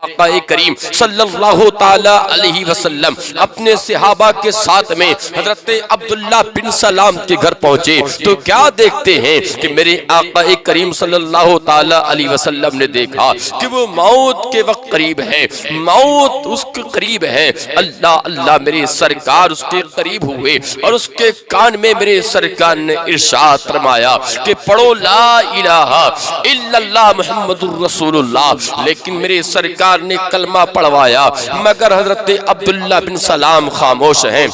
آقا کریم صلی اللہ تعالی علیہ وسلم اپنے صحابہ کے ساتھ میں حضرت عبداللہ بن سلام کے گھر پہنچے تو کیا دیکھتے ہیں کہ میرے آقا کریم صلی اللہ تعالی علیہ وسلم نے دیکھا کہ وہ موت کے وقت قریب ہے، موت اس کے قریب ہے۔ اللہ اللہ میرے سرکار اس کے قریب ہوئے اور اس کے کان میں میرے سرکار نے ارشاد فرمایا کہ پڑھو لا الہ الا اللہ محمد الرسول اللہ، لیکن میرے سرکار نے کلمہ پڑھوایا مگر حضرت عبداللہ بن سلام خاموش ہیں۔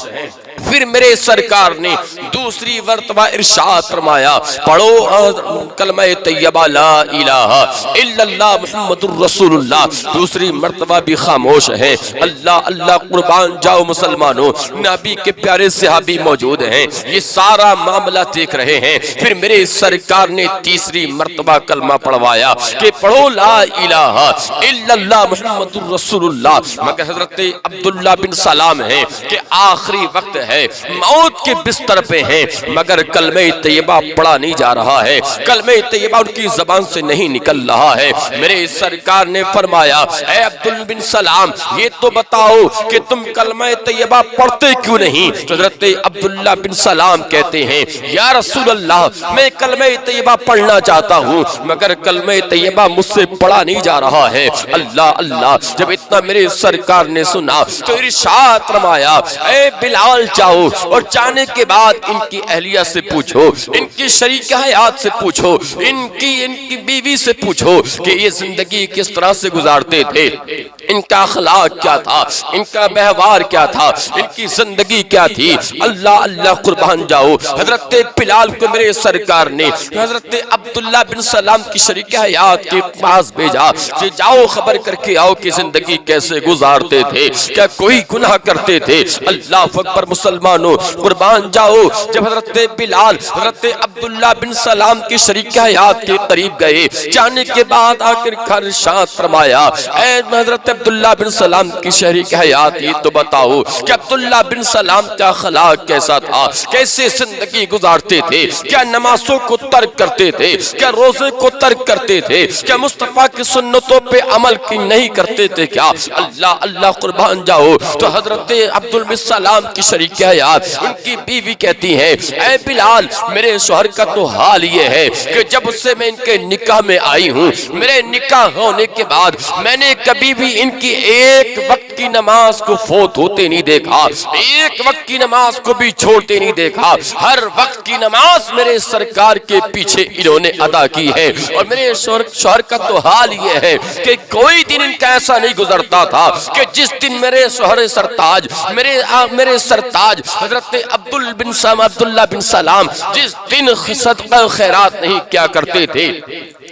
پھر میرے سرکار نے دوسری مرتبہ ارشاد فرمایا پڑھو کلمہ طیبہ لا الہ الا اللہ محمد الرسول اللہ، دوسری مرتبہ بھی خاموش ہیں۔ اللہ اللہ قربان جاؤ مسلمانوں، نبی کے پیارے صحابی موجود ہیں، یہ سارا معاملہ دیکھ رہے ہیں۔ پھر میرے سرکار نے تیسری مرتبہ کلمہ پڑھوایا کہ پڑھو لا الہ الا اللہ محمد الرسول اللہ، مگر حضرت عبداللہ بن سلام ہیں کہ آخری وقت ہے، موت کے بستر پہ ہیں، مگر کلمہ طیبہ پڑھا نہیں جا رہا ہے، کلمہ طیبہ ان کی زبان سے نہیں نکل رہا ہے۔ میرے سرکار نے فرمایا اے عبداللہ بن سلام یہ تو بتاؤ کہ تم کلمہ طیبہ پڑھتے کیوں نہیں؟ حضرت عبداللہ بن سلام کہتے ہیں یا رسول اللہ میں کلمہ طیبہ پڑھنا چاہتا ہوں مگر کلمہ طیبہ مجھ سے پڑھا نہیں جا رہا ہے۔ اللہ اللہ جب اتنا میرے سرکار نے سنا تو ارشاد فرمایا اے بلال جاؤ اور جانے کے بعد ان کی اہلیہ سے پوچھو، ان کی شریک حیات سے پوچھو، ان کی بیوی سے پوچھو کہ یہ زندگی کس طرح سے گزارتے تھے، ان کا اخلاق کیا تھا، ان کا بہوار کیا تھا، ان کی زندگی کیا تھی۔ اللہ اللہ قربان جاؤ، حضرت بلال کو میرے سرکار نے حضرت عبداللہ بن سلام کی شریک حیات کے پاس بھیجا کہ جاؤ خبر کر کے آؤ کہ زندگی کیسے گزارتے تھے، کیا کوئی گناہ کرتے تھے۔ اللہ اکبر مسلمانوں قربان جاؤ، جب حضرت بلال حضرت عبداللہ بن سلام کی شریک حیات کے قریب گئے، جانے کے بعد آخر ارشاد فرمایا اے حضرت عبداللہ بن سلام کی شریک حیات یہ تو بتاؤ کہ عبداللہ بن سلام کا اخلاق کیسا تھا، کیسے زندگی گزارتے تھے، کیا نمازوں کو ترک کرتے تھے، کیا روزے کو ترک کرتے تھے، کیا مصطفیٰ کی سنتوں پہ عمل کی نہیں کرتے تھے کیا؟ اللہ اللہ قربان جاؤ، تو حضرت عبداللہ بن سلام کی شریک حیات ان کی بیوی کہتی ہیں اے بلال میرے شوہر کا تو حال یہ ہے کہ جب سے میں ان کے نکاح میں آئی ہوں، میرے نکاح ہونے کے بعد میں نے کبھی بھی ان کی ایک وقت کی نماز کو فوت ہوتے نہیں دیکھا، ایک وقت کی نماز کو بھی چھوڑتے نہیں دیکھا، ہر وقت کی نماز میرے سرکار کے پیچھے انہوں نے ادا کی ہے۔ اور میرے شوہر کا تو حال یہ ہے کہ کوئی دن ان کا ایسا نہیں گزرتا تھا کہ جس دن میرے شوہر سرتاج میرے سرتاج حضرت عبداللہ بن سلام جس دن صدقہ خیرات نہیں کیا کرتے تھے،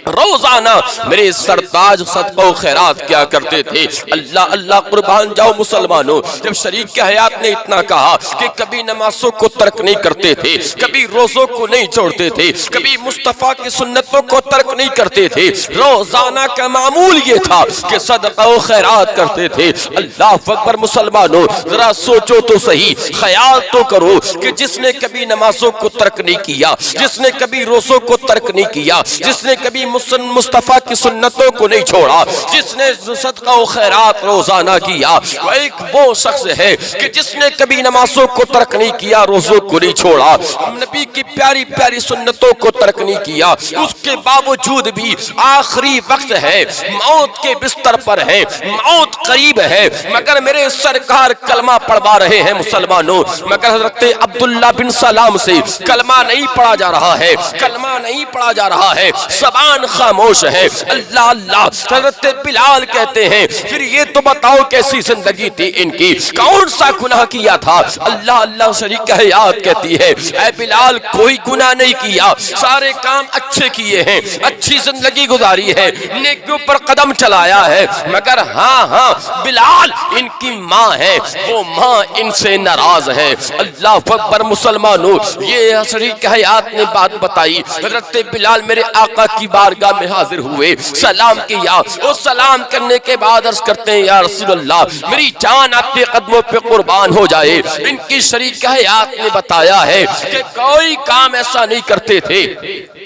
روزانہ میرے سرتاج صدقہ و خیرات کیا کرتے تھے۔ اللہ اللہ قربان جاؤ مسلمانوں، جب شریک حیات نے اتنا کہا کہ کبھی نمازوں کو ترک نہیں کرتے تھے، کبھی روزوں کو نہیں چھوڑتے تھے، کبھی مصطفیٰ کی سنتوں کو ترک نہیں کرتے تھے، روزانہ کا معمول یہ تھا کہ صدقہ و خیرات کرتے تھے۔ اللہ اکبر مسلمانوں، ذرا سوچو تو صحیح، خیال تو کرو کہ جس نے کبھی نمازوں کو ترک نہیں کیا، جس نے کبھی روزوں کو ترک نہیں کیا، جس نے کبھی مصطفیٰ کی سنتوں کو نہیں چھوڑا، جس نے صدقہ و خیرات روزانہ کیا، وہ ایک وہ شخص ہے کہ جس نے کبھی نمازوں کو ترک نہیں کیا، روزوں کو نہیں چھوڑا، نبی کی پیاری پیاری سنتوں کو ترک نہیں کیا، اس کے باوجود بھی آخری وقت ہے، موت کے بستر پر ہے، موت قریب ہے، مگر میرے سرکار کلمہ پڑھوا رہے ہیں مسلمانوں، مگر حضرت عبداللہ بن سلام سے کلمہ نہیں پڑھا جا رہا ہے، کلمہ نہیں پڑھا جا رہا ہے، زبان خاموش ہے۔ اللہ اللہ حضرت بلال کہتے ہیں پھر یہ تو بتاؤ کیسی زندگی تھی ان کی، کون سا گناہ کیا تھا؟ اللہ اللہ شریک حیات کہتی ہے اے بلال کوئی گناہ نہیں کیا، سارے کام اچھے کیے ہیں، اچھی زندگی گزاری ہے، نیکیوں پر قدم چلایا ہے، مگر ہاں بلال ان کی ماں ہے، وہ ماں ان سے ناراض ہے۔ اللہ اکبر مسلمانوں، یہ شریک حیات نے بات بتائی، حضرت بلال میرے آقا کی بارگاہ میں حاضر ہوئے، سلام کیا، اور سلام کرنے کے بعد عرض کرتے ہیں یا رسول اللہ میری جان آپ کے قدموں پہ قربان ہو جائے۔ ان کی شریک حیات نے بتایا ہے کہ کوئی کام ایسا نہیں کرتے تھے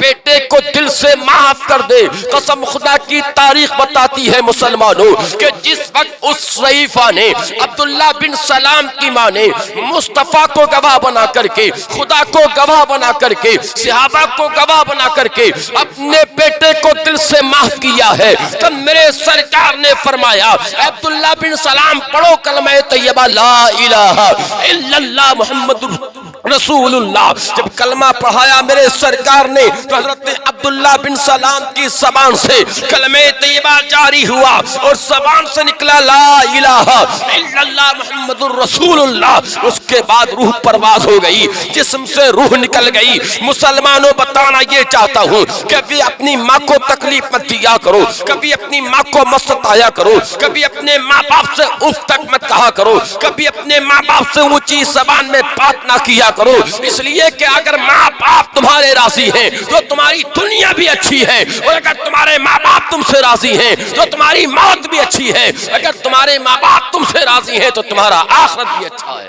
بیٹے کو دل سے معاف کر دے۔ قسم خدا کی تاریخ بتاتی ہے مسلمانوں کہ جس وقت اس ضعیفہ نے عبداللہ بن سلام کی ماں نے مصطفیٰ کو گواہ بنا کر کے، خدا کو گواہ بنا کر کے، صحابہ کو گواہ بنا کر کے اپنے بیٹے کو دل سے معاف کیا ہے، تب میرے سرکار نے فرمایا عبداللہ بن سلام پڑھو کلمہ طیبہ لا الہ الا اللہ محمد رسول اللہ۔ جب کلمہ پڑھایا میرے سرکار نے تو حضرت عبداللہ بن سلام کی زبان سے کلمہ طیبہ جاری ہوا اور زبان سے نکلا لا الہ الا اللہ محمد رسول اللہ۔ اس کے بعد روح پرواز ہو گئی، جسم سے روح نکل گئی۔ مسلمانوں بتانا یہ چاہتا ہوں کہ کبھی اپنی ماں کو تکلیف مت دیا کرو، کبھی اپنی ماں کو مت ستایا کرو، کبھی اپنے ماں باپ سے اف تک مت کہا کرو، کبھی اپنے ماں باپ سے اونچی زبان میں بات نہ کیا کرو، اس لیے کہ اگر ماں باپ تمہارے راضی ہیں تو تمہاری دنیا بھی اچھی ہے، اور اگر تمہارے ماں باپ تم سے راضی ہیں تو تمہاری موت بھی اچھی ہے، اگر تمہارے ماں باپ تم سے راضی ہیں تو تمہارا آخرت بھی اچھا ہے۔